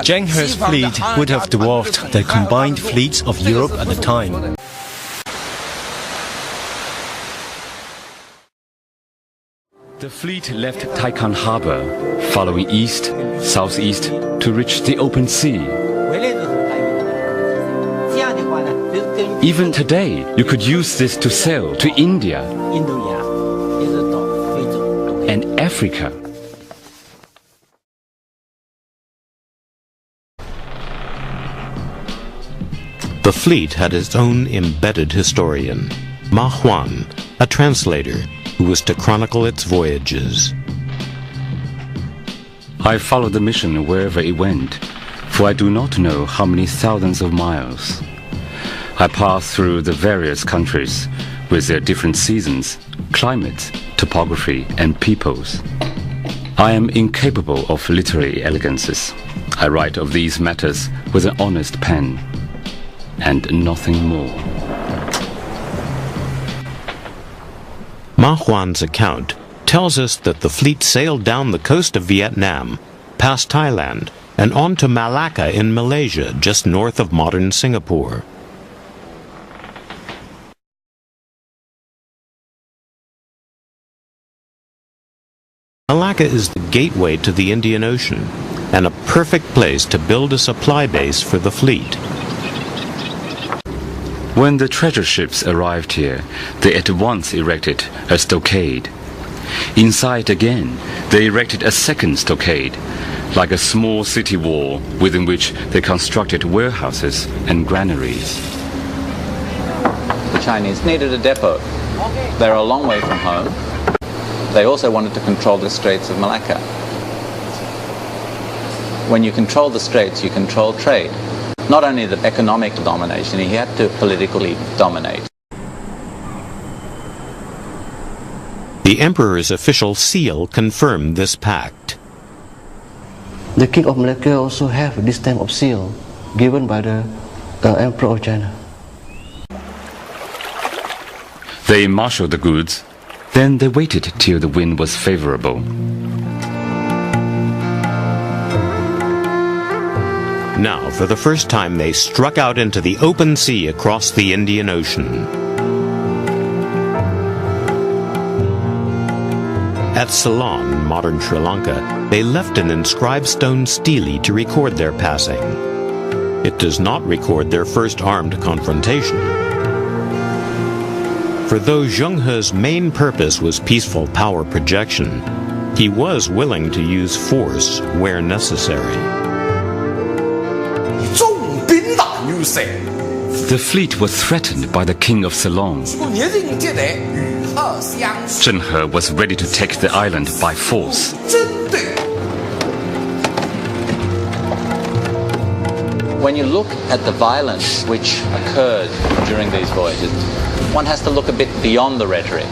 Zheng fleet would have dwarfed the combined fleets of Europe at the time. The fleet left Taikan Harbor, following east, southeast to reach the open sea. Even today, you could use this to sail to India and Africa. The fleet had its own embedded historian, Ma Huan, a translator who was to chronicle its voyages. I followed the mission wherever it went, for I do not know how many thousands of miles. I passed through the various countries with their different seasons, climates, topography, and peoples. I am incapable of literary elegances. I write of these matters with an honest pen, and nothing more. Ma Huan's account tells us that the fleet sailed down the coast of Vietnam, past Thailand, and on to Malacca in Malaysia, just north of modern Singapore. Malacca is the gateway to the Indian Ocean, and a perfect place to build a supply base for the fleet. When the treasure ships arrived here, they at once erected a stockade. Inside again, they erected a second stockade, like a small city wall within which they constructed warehouses and granaries. The Chinese needed a depot. They're a long way from home. They also wanted to control the Straits of Malacca. When you control the Straits, you control trade. Not only the economic domination, he had to politically dominate. The emperor's official seal confirmed this pact. The king of Malacca also have this type of seal given by the emperor of China. They marshaled the goods, then they waited till the wind was favorable. Now, for the first time, they struck out into the open sea across the Indian Ocean. At Ceylon, modern Sri Lanka, they left an inscribed stone stele to record their passing. It does not record their first armed confrontation. For though Zheng He's main purpose was peaceful power projection, he was willing to use force where necessary. The fleet was threatened by the king of Ceylon. Zheng He was ready to take the island by force. When you look at the violence which occurred during these voyages, one has to look a bit beyond the rhetoric.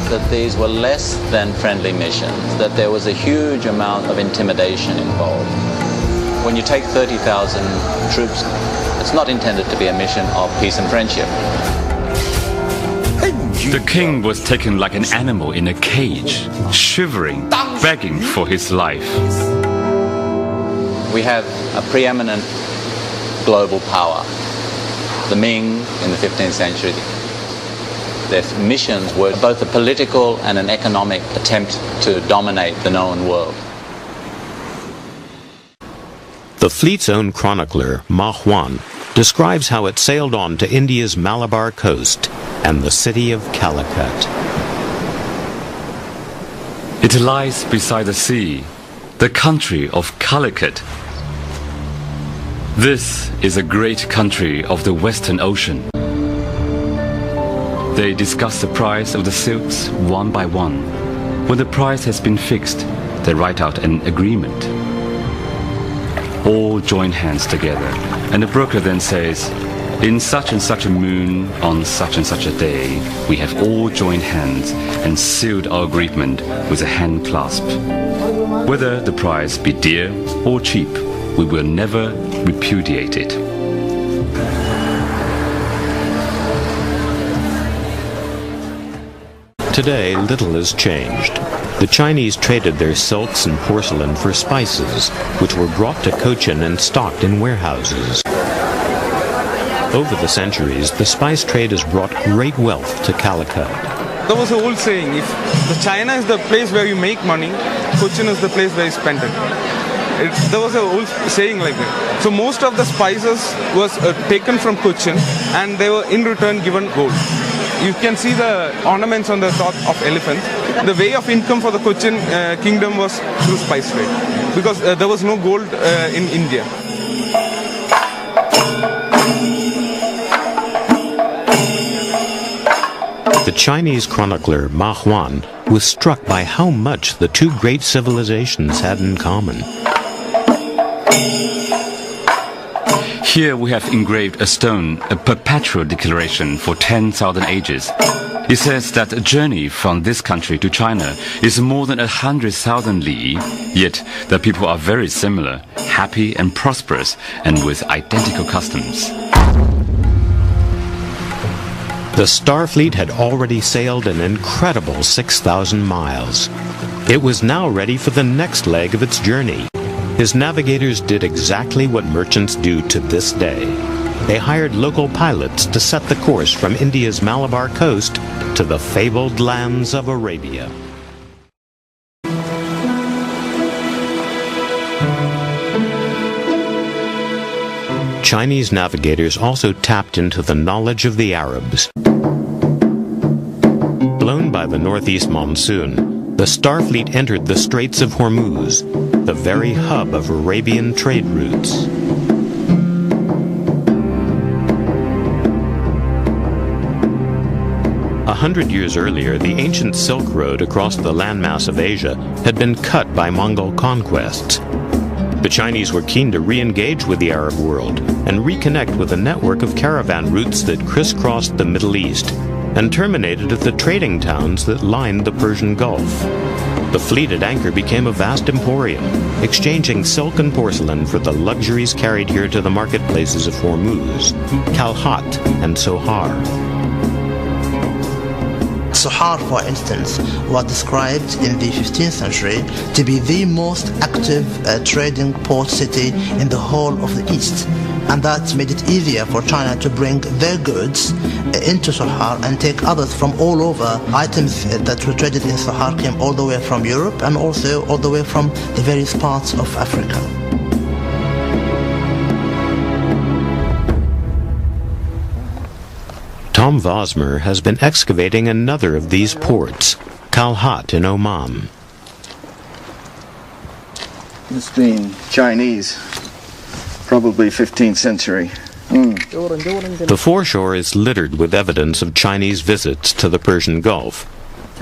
That these were less than friendly missions, that there was a huge amount of intimidation involved. When you take 30,000 troops, it's not intended to be a mission of peace and friendship. The king was taken like an animal in a cage, shivering, begging for his life. We have a preeminent global power. The Ming in the 15th century, their missions were both a political and an economic attempt to dominate the known world. The fleet's own chronicler, Ma Huan, describes how it sailed on to India's Malabar coast and the city of Calicut. It lies beside the sea, the country of Calicut. This is a great country of the Western Ocean. They discuss the price of the silks one by one. When the price has been fixed, they write out an agreement. All join hands together, and the broker then says, in such and such a moon, on such and such a day, we have all joined hands and sealed our agreement with a hand clasp. Whether the price be dear or cheap, we will never repudiate it. Today, little has changed. The Chinese traded their silks and porcelain for spices, which were brought to Cochin and stocked in warehouses. Over the centuries, the spice trade has brought great wealth to Calicut. There was an old saying, if the China is the place where you make money, Cochin is the place where you spend it. There was an old saying like that. So most of the spices was taken from Cochin and they were in return given gold. You can see the ornaments on the top of elephants. The way of income for the Cochin kingdom was through spice trade because there was no gold in India. The Chinese chronicler Ma Huan was struck by how much the two great civilizations had in common. Here we have engraved a stone, a perpetual declaration for 10,000 ages. It says that a journey from this country to China is more than 100,000 li, yet the people are very similar, happy and prosperous, and with identical customs. The Starfleet had already sailed an incredible 6,000 miles. It was now ready for the next leg of its journey. His navigators did exactly what merchants do to this day. They hired local pilots to set the course from India's Malabar coast to the fabled lands of Arabia. Chinese navigators also tapped into the knowledge of the Arabs. Blown by the northeast monsoon, the Starfleet entered the Straits of Hormuz, the very hub of Arabian trade routes. A 100 years earlier, the ancient Silk Road across the landmass of Asia had been cut by Mongol conquests. The Chinese were keen to re-engage with the Arab world and reconnect with a network of caravan routes that crisscrossed the Middle East and terminated at the trading towns that lined the Persian Gulf. The fleet at anchor became a vast emporium, exchanging silk and porcelain for the luxuries carried here to the marketplaces of Hormuz, Kalhat, and Sohar. Sohar, for instance, was described in the 15th century to be the most active trading port city in the whole of the East. And that made it easier for China to bring their goods into Sohar and take others from all over. Items that were traded in Sohar came all the way from Europe and also all the way from the various parts of Africa. Tom Vosmer has been excavating another of these ports, Kalhat in Oman. It's been Chinese, probably 15th century. The foreshore is littered with evidence of Chinese visits to the Persian Gulf.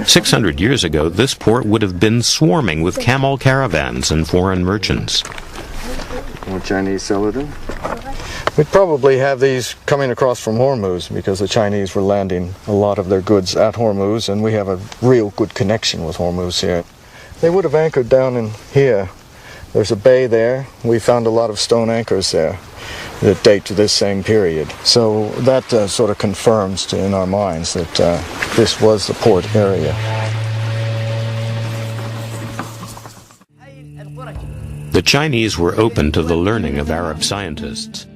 600 years ago, this port would have been swarming with camel caravans and foreign merchants. More Chinese Celadon? We'd probably have these coming across from Hormuz because the Chinese were landing a lot of their goods at Hormuz, and we have a real good connection with Hormuz here. They would have anchored down in here. There's a bay there. We found a lot of stone anchors there that date to this same period. So that sort of confirms in our minds that this was the port area. The Chinese were open to the learning of Arab scientists.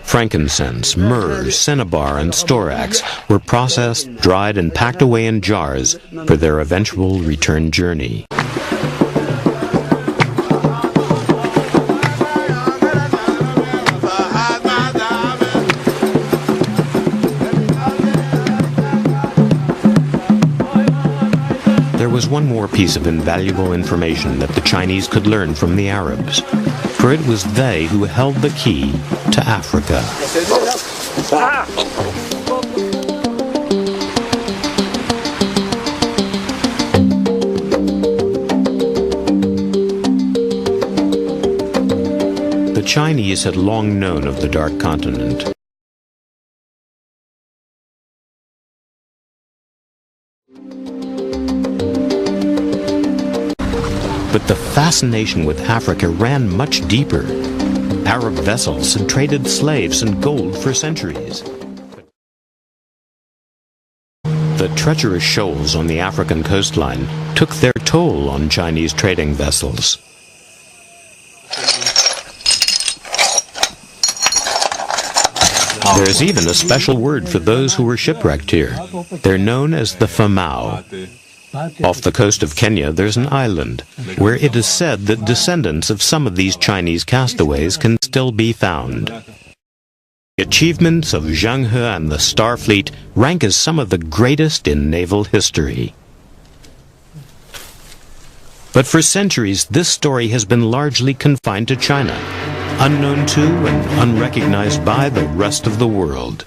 Frankincense, myrrh, cinnabar, and storax were processed, dried, and packed away in jars for their eventual return journey. There was one more piece of invaluable information that the Chinese could learn from the Arabs, for it was they who held the key to Africa. The Chinese had long known of the Dark Continent. But the fascination with Africa ran much deeper. Arab vessels had traded slaves and gold for centuries. the treacherous shoals on the African coastline took their toll on Chinese trading vessels. There's even a special word for those who were shipwrecked here. They're known as the Famao. Off the coast of Kenya, there's an island where it is said that descendants of some of these Chinese castaways can still be found. The achievements of Zheng He and the Star Fleet rank as some of the greatest in naval history. But for centuries, this story has been largely confined to China, unknown to and unrecognized by the rest of the world.